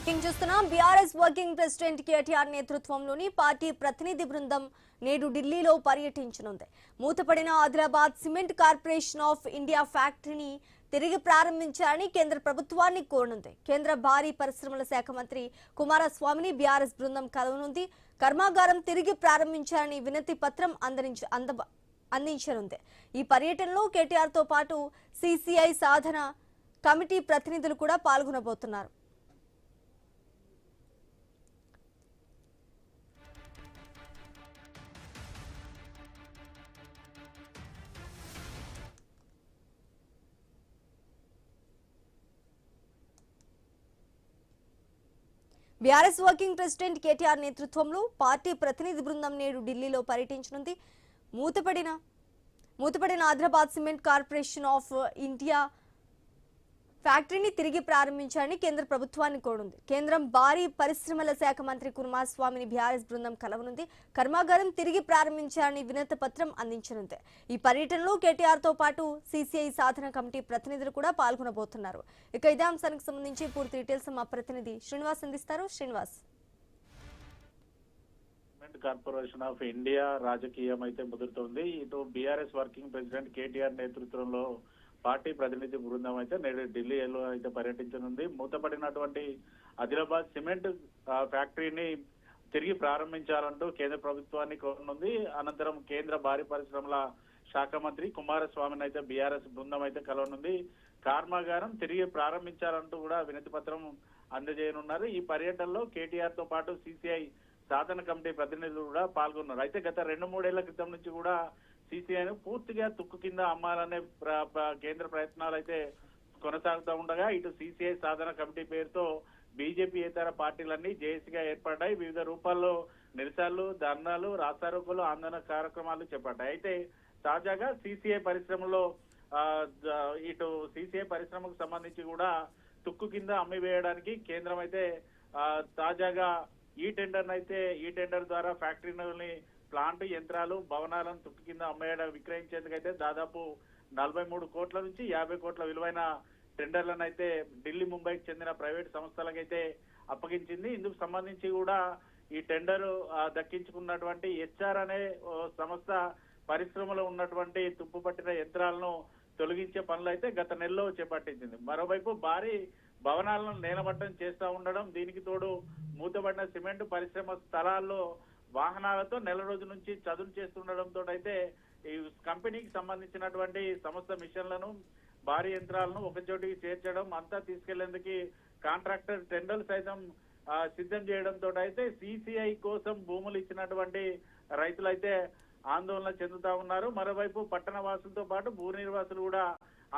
చూస్తున్నాం BRS working president KTR నేతృత్వంలోని party ప్రతినిధి బృందం నేడు ఢిల్లీలో పర్యటించనుంది. మూతపడిన Adilabad cement corporation of India ఫ్యాక్టరీని తిరిగి ప్రారంభించాలని కేంద్ర ప్రభుత్వాన్ని కోరనుంది. కేంద్ర భారీ పరిశ్రమల శాఖ మంత్రి కుమారస్వామిని బీఆర్ఎస్ బృందం కలవనుంది. కర్మాగారం తిరిగి ప్రారంభించాలని వినతి పత్రం అందించనుంది. ఈ పర్యటనలో కేటీఆర్ తో పాటు సిసిఐ సాధన కమిటీ ప్రతినిధులు కూడా పాల్గొనబోతున్నారు. బీఆర్ఎస్ వర్కింగ్ ప్రెసిడెంట్ కేటీఆర్ నేతృత్వంలో పార్టీ ప్రతినిధి బృందం నేడు ఢిల్లీలో పర్యటించనుంది. మూతపడిన Adilabad cement corporation of India ఫ్యాక్టరీని తిరిగి ప్రారంభించాలని కేంద్ర ప్రభుత్వాన్ని కోరుంది. కేంద్రం భారీ పరిశ్రమల శాఖ మంత్రి కుమారస్వామిని బీఆర్ఎస్ బృందం కలవనుంది. కర్మాగారం తిరిగి ప్రారంభించాలని వినతి పత్రం అందించనుంది. ఈ పర్యటనలో కేటీఆర్ తో పాటు సిసిఐ సాధన కమిటీ ప్రతినిధులు కూడా పాల్గొనబోతున్నారు. ఇక ఇదే అంశానికి సంబంధించి పూర్తి డీటెయిల్స్ మా ప్రతినిధి శ్రీనివాస్ అందిస్తారు. శ్రీనివాస్, కార్పొరేషన్ ఆఫ్ ఇండియా రాజకీయం అయితే ముదురుతోంది. ఇటు బీఆర్ఎస్ వర్కింగ్ ప్రెసిడెంట్ కేటీఆర్ నేతృత్వంలో పార్టీ ప్రతినిధి బృందం అయితే నేడు ఢిల్లీలో అయితే పర్యటించనుంది. మూతపడినటువంటి ఆదిలాబాద్ సిమెంట్ ఫ్యాక్టరీని తిరిగి ప్రారంభించాలంటూ కేంద్ర ప్రభుత్వాన్ని కోరనుంది. అనంతరం కేంద్ర భారీ పరిశ్రమల శాఖ మంత్రి కుమారస్వామిని అయితే బీఆర్ఎస్ బృందం అయితే కలవనుంది. కర్మాగారం తిరిగి ప్రారంభించాలంటూ కూడా వినతి పత్రం అందజేయనున్నారు. ఈ పర్యటనలో కేటీఆర్ తో పాటు సిసిఐ సాధన కమిటీ ప్రతినిధులు కూడా పాల్గొన్నారు. అయితే గత 2-3 ఏళ్ల క్రితం నుంచి కూడా సిసిఐను పూర్తిగా తుక్కు కింద అమ్మాలనే కేంద్ర ప్రయత్నాలు అయితే కొనసాగుతూ ఉండగా ఇటు సిసిఐ సాధన కమిటీ పేరుతో బీజేపీ ఇతర పార్టీలన్నీ జేఏసీగా ఏర్పడ్డాయి. వివిధ రూపాల్లో నిరసనలు, ధర్నాలు, రాస్తారోకోలు, ఆందోళన కార్యక్రమాలు చేపట్టాయి. అయితే తాజాగా సిసిఐ పరిశ్రమలో ఇటు సిసిఐ పరిశ్రమకు సంబంధించి కూడా తుక్కు కింద అమ్మివేయడానికి కేంద్రం అయితే తాజాగా ఈ టెండర్ ద్వారా ఫ్యాక్టరీని, ప్లాంట్, యంత్రాలు, భవనాలను తుక్కు కింద విక్రయించేందుకైతే దాదాపు 43 కోట్ల నుంచి 50 కోట్ల విలువైన టెండర్లను అయితే ఢిల్లీ, ముంబైకి చెందిన ప్రైవేట్ సంస్థలకైతే అప్పగించింది. ఇందుకు సంబంధించి కూడా ఈ టెండర్ దక్కించుకున్నటువంటి హెచ్ఆర్ అనే సంస్థ పరిశ్రమలో ఉన్నటువంటి తుప్పు పట్టిన యంత్రాలను తొలగించే పనులు అయితే గత నెలలో చేపట్టించింది. మరోవైపు భారీ భవనాలను నేలమట్టం చేస్తూ ఉండడం, దీనికి తోడు మూతబడిన సిమెంట్ పరిశ్రమ స్థలాల్లో వాహనాలతో నెల రోజుల నుంచి చదును చేస్తుండడంతో అయితే ఈ కంపెనీకి సంబంధించినటువంటి సంస్థ మిషన్లను, భారీ యంత్రాలను ఒకచోటికి చేర్చడం, అంతా తీసుకెళ్లేందుకు కాంట్రాక్టర్ టెండర్లు సైతం సిద్ధం చేయడంతో అయితే సిసిఐ కోసం భూములు ఇచ్చినటువంటి రైతులైతే ఆందోళన చెందుతా ఉన్నారు. మరోవైపు పట్టణ వాసులతో పాటు భూ నిర్వాసులు కూడా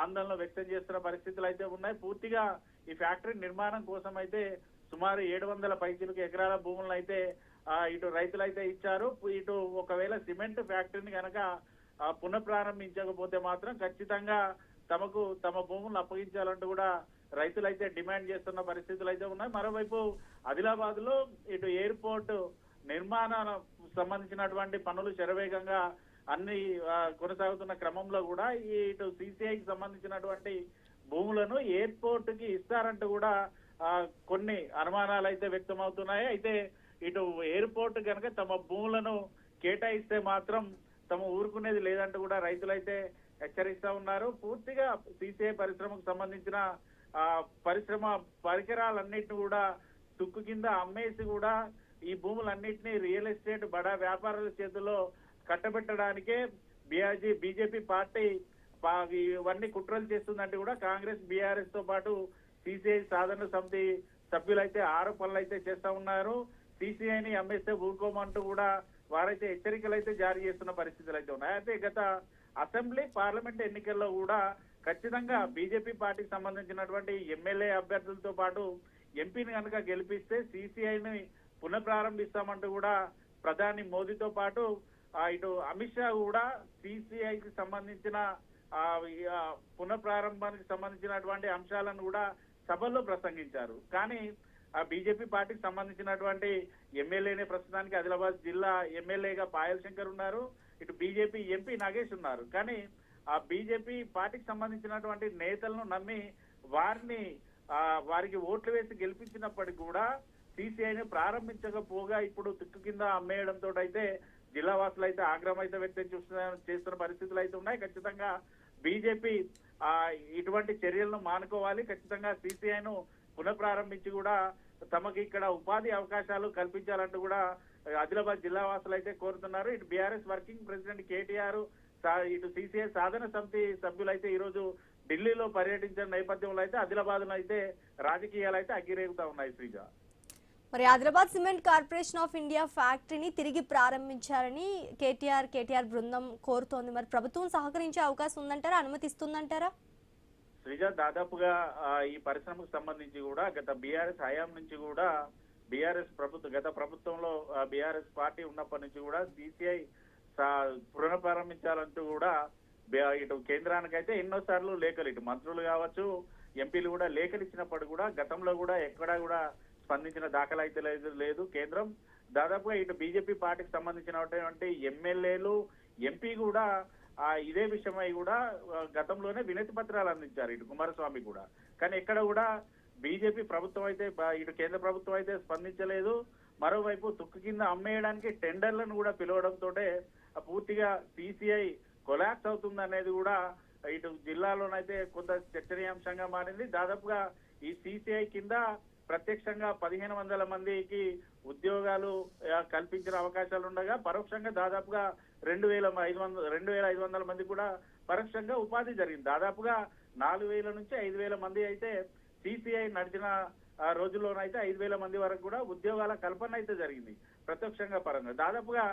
ఆందోళన వ్యక్తం చేస్తున్న పరిస్థితులు అయితే ఉన్నాయి. పూర్తిగా ఈ ఫ్యాక్టరీ నిర్మాణం కోసం అయితే సుమారు 700 పైచిలకు ఎకరాల భూములను అయితే ఇటు రైతులైతే ఇచ్చారు. ఇటు ఒకవేళ సిమెంట్ ఫ్యాక్టరీని కనుక పునఃప్రారంభించకపోతే మాత్రం ఖచ్చితంగా తమ భూములను అప్పగించాలంటూ కూడా రైతులైతే డిమాండ్ చేస్తున్న పరిస్థితులు అయితే ఉన్నాయి. మరోవైపు ఆదిలాబాద్ లో ఇటు ఎయిర్పోర్ట్ నిర్మాణానికి సంబంధించినటువంటి పనులు శరవేగంగా అన్ని కొనసాగుతున్న క్రమంలో కూడా ఇటు సిసిఐకి సంబంధించినటువంటి భూములను ఎయిర్పోర్ట్ కి ఇస్తారంటూ కూడా కొన్ని అనుమానాలు అయితే వ్యక్తమవుతున్నాయి. అయితే ఇటు ఎయిర్పోర్ట్ కనుక తమ భూములను కేటాయిస్తే మాత్రం తమ ఊరుకునేది లేదంటూ కూడా రైతులైతే హెచ్చరిస్తా ఉన్నారు. పూర్తిగా సిసిఐ పరిశ్రమకు సంబంధించిన పరిశ్రమ పరికరాలన్నిటిని కూడా తుక్కు కింద అమ్మేసి కూడా ఈ భూములన్నింటినీ రియల్ ఎస్టేట్ బడా వ్యాపారుల చేతుల్లో కట్టబెట్టడానికే బీజేపీ పార్టీ ఇవన్నీ కుట్రలు చేస్తుందంటే కూడా కాంగ్రెస్, బీఆర్ఎస్ తో పాటు సిసిఐ సాధన సమితి సభ్యులైతే ఆరోపణలు అయితే చేస్తా ఉన్నారు. సిసిఐని అమ్మేస్తే ఊరుకోమంటూ కూడా వారైతే హెచ్చరికలు అయితే జారీ చేస్తున్న పరిస్థితులు అయితే ఉన్నాయి. అయితే గత అసెంబ్లీ, పార్లమెంట్ ఎన్నికల్లో కూడా ఖచ్చితంగా బీజేపీ పార్టీకి సంబంధించినటువంటి ఎమ్మెల్యే అభ్యర్థులతో పాటు ఎంపీని కనుక గెలిపిస్తే సిసిఐని పునఃప్రారంభిస్తామంటూ కూడా ప్రధాని మోదీతో పాటు ఇటు అమిత్ షా కూడా సిసిఐకి సంబంధించిన పునఃప్రారంభానికి సంబంధించినటువంటి అంశాలను కూడా సభల్లో ప్రసంగించారు. కానీ బీజేపీ పార్టీకి సంబంధించినటువంటి ఎమ్మెల్యేనే ప్రస్తుతానికి ఆదిలాబాద్ జిల్లా ఎమ్మెల్యేగా పాయల్ శంకర్ ఉన్నారు. ఇటు బీజేపీ ఎంపీ నాగేష్ ఉన్నారు. కానీ ఆ బీజేపీ పార్టీకి సంబంధించినటువంటి నేతలను నమ్మి వారిని వారికి ఓట్లు వేసి గెలిపించినప్పటికీ కూడా సిసిఐని ప్రారంభించకపోగా ఇప్పుడు తుక్కు కింద అమ్మేయడంతో అయితే జిల్లా వాసులు అయితే ఆగ్రహం అయితే వ్యక్తం చేస్తున్న పరిస్థితులు అయితే ఉన్నాయి. ఖచ్చితంగా బీజేపీ ఇటువంటి చర్యలను మానుకోవాలి. ఖచ్చితంగా సిసిఐను పునఃప్రారంభించి కూడా తమకి ఇక్కడ ఉపాధి అవకాశాలు కల్పించాలంటూ కూడా ఆదిలాబాద్ జిల్లా వాసులు అయితే కోరుతున్నారు. ఇటు బీఆర్ఎస్ వర్కింగ్ ప్రెసిడెంట్ కేటీఆర్, ఇటు సిసిఐ సాధన సమితి సభ్యులైతే ఈ రోజు ఢిల్లీలో పర్యటించిన నేపథ్యంలో అయితే ఆదిలాబాద్ లో అయితే రాజకీయాలు అయితే అగ్గిరేగుతా ఉన్నాయి. శ్రీజ, మరి Adilabad cement corporation of India ఫ్యాక్టరీని తిరిగి ప్రారంభించాలని కేటీఆర్ బృందం కోరుతోంది. మరి ప్రభుత్వం సహకరించే అవకాశం ఉందంటారా, అనుమతిస్తుందంటారా? శ్రీజ, దాదాపుగా ఈ పరిశ్రమకు సంబంధించి కూడా గత బీఆర్ఎస్ హయాం నుంచి కూడా గత ప్రభుత్వంలో బీఆర్ఎస్ పార్టీ ఉన్నప్పటి నుంచి కూడా సిసిఐ పునఃప్రారంభించాలంటూ కూడా ఇటు కేంద్రానికైతే ఎన్నోసార్లు లేఖలు, ఇటు మంత్రులు కావచ్చు, ఎంపీలు కూడా లేఖలు ఇచ్చినప్పుడు కూడా గతంలో కూడా ఎక్కడా కూడా స్పందించిన దాఖలు అయితే లేదు కేంద్రం. దాదాపుగా ఇటు బీజేపీ పార్టీకి సంబంధించినటువంటి ఎమ్మెల్యేలు, ఎంపీ కూడా ఇదే విషయమై కూడా గతంలోనే వినతి పత్రాలు అందించారు ఇటు కుమారస్వామి కూడా. కానీ ఎక్కడ కూడా బీజేపీ ప్రభుత్వం అయితే, ఇటు కేంద్ర ప్రభుత్వం అయితే స్పందించలేదు. మరోవైపు తుక్కు కింద అమ్మేయడానికి టెండర్లను కూడా పిలవడంతో పూర్తిగా సిసిఐ కొలాప్స్ అవుతుంది అనేది కూడా ఇటు జిల్లాలోనైతే కొంత చర్చనీయాంశంగా మారింది. దాదాపుగా ఈ సిసిఐ కింద ప్రత్యక్షంగా 1500 మందికి ఉద్యోగాలు కల్పించిన అవకాశాలు ఉండగా పరోక్షంగా దాదాపుగా 2500 మంది కూడా పరోక్షంగా ఉపాధి జరిగింది. దాదాపుగా 4000 నుంచి 5000 మంది అయితే సిసిఐ నడిచిన రోజుల్లోనైతే 5000 మంది వరకు కూడా ఉద్యోగాల కల్పన అయితే జరిగింది ప్రత్యక్షంగా పరంగా. దాదాపుగా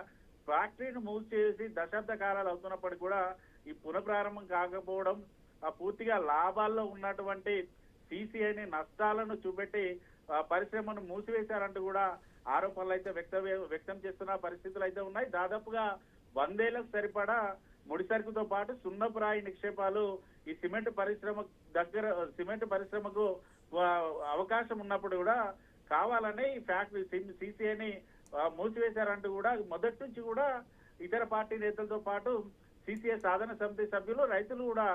ఫ్యాక్టరీని మూసివేసి దశాబ్ద కాలాలు అవుతున్నప్పటికీ కూడా ఈ పునఃప్రారంభం కాకపోవడం, పూర్తిగా లాభాల్లో ఉన్నటువంటి సిసిఐని నష్టాలను చూపెట్టి పరిశ్రమను మూసివేశారంటూ కూడా ఆరోపణలు అయితే వ్యక్తం చేస్తున్న పరిస్థితులు అయితే ఉన్నాయి. దాదాపుగా 100 ఏళ్లకు సరిపడా ముడి సరుకుతో పాటు సున్నపురాయి నిక్షేపాలు ఈ సిమెంట్ పరిశ్రమకు అవకాశం ఉన్నప్పుడు కూడా కావాలనే ఈ ఫ్యాక్టరీ సిసిఐని మూసివేశారంటూ కూడా మొదటి నుంచి కూడా ఇతర పార్టీ నేతలతో పాటు సిసిఐ సాధన సమితి సభ్యులు, రైతులు కూడా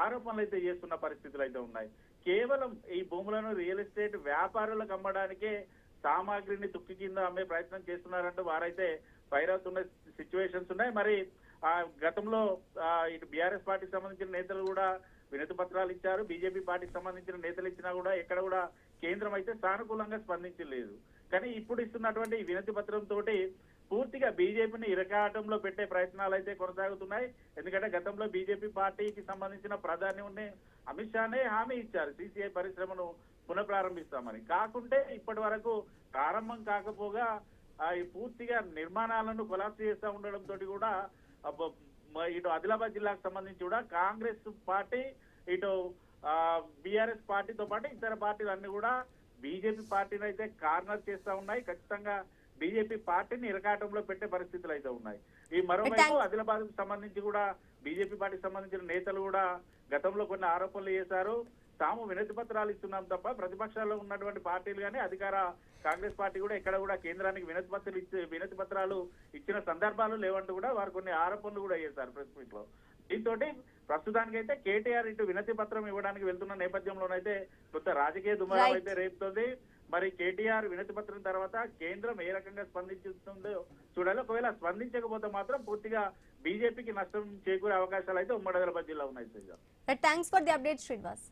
ఆరోపణలు అయితే చేస్తున్న పరిస్థితులు అయితే ఉన్నాయి. కేవలం ఈ భూములను రియల్ ఎస్టేట్ వ్యాపారులకు అమ్మడానికే సామాగ్రిని తుక్కి కింద అమ్మే ప్రయత్నం చేస్తున్నారంటూ వారైతే ఫైర్ అవుతున్న సిచ్యువేషన్స్ ఉన్నాయి. మరి గతంలో ఇటు బీఆర్ఎస్ పార్టీకి సంబంధించిన నేతలు కూడా వినతి పత్రాలు ఇచ్చారు. బీజేపీ పార్టీకి సంబంధించిన నేతలు ఇచ్చినా కూడా ఎక్కడ కూడా కేంద్రం అయితే సానుకూలంగా స్పందించలేదు. కానీ ఇప్పుడు ఇస్తున్నటువంటి ఈ వినతి పత్రం తోటి పూర్తిగా బీజేపీని ఇరకాటంలో పెట్టే ప్రయత్నాలు అయితే కొనసాగుతున్నాయి. ఎందుకంటే గతంలో బీజేపీ పార్టీకి సంబంధించిన ప్రధాని అమిత్ షానే హామీ ఇచ్చారు సిసిఐ పరిశ్రమను పునఃప్రారంభిస్తామని. కాకుంటే ఇప్పటి వరకు ప్రారంభం కాకపోగా పూర్తిగా నిర్మాణాలను కొలాప్స్ చేస్తూ ఉండడంతో కూడా ఇటు ఆదిలాబాద్ జిల్లాకు సంబంధించి కూడా కాంగ్రెస్ పార్టీ, ఇటు బీఆర్ఎస్ పార్టీతో పాటు ఇతర పార్టీలు అన్ని కూడా బీజేపీ పార్టీని అయితే కార్నర్ చేస్తా ఉన్నాయి. ఖచ్చితంగా బీజేపీ పార్టీని ఇరకాటంలో పెట్టే పరిస్థితులు అయితే ఉన్నాయి. ఈ మరోవైపు ఆదిలాబాద్ కు సంబంధించి కూడా బీజేపీ పార్టీకి సంబంధించిన నేతలు కూడా గతంలో కొన్ని ఆరోపణలు చేశారు. తాము వినతి పత్రాలు ఇస్తున్నాం తప్ప ప్రతిపక్షాల్లో ఉన్నటువంటి పార్టీలు కానీ అధికార కాంగ్రెస్ పార్టీ కూడా ఎక్కడ కూడా కేంద్రానికి వినతి పత్రాలు ఇచ్చిన సందర్భాలు లేవంటూ కూడా వారు కొన్ని ఆరోపణలు కూడా చేశారు ప్రెస్ మీట్ లో. దీంతో ప్రస్తుతానికైతే కేటీఆర్ ఇటు వినతి పత్రం ఇవ్వడానికి వెళ్తున్న నేపథ్యంలోనైతే కొంత రాజకీయ దుమారం అయితే రేపుతోంది. మరి కేటీఆర్ వినతి పత్రం తర్వాత కేంద్రం ఏ రకంగా స్పందించుతుందో చూడాలి. ఒకవేళ స్పందించకపోతే మాత్రం పూర్తిగా బీజేపీకి నష్టం చేకూరే అవకాశాలు అయితే ఉమ్మడి ఆదిలాబాద్ జిల్లా ఉన్నాయి. Thanks for the update Srinivas.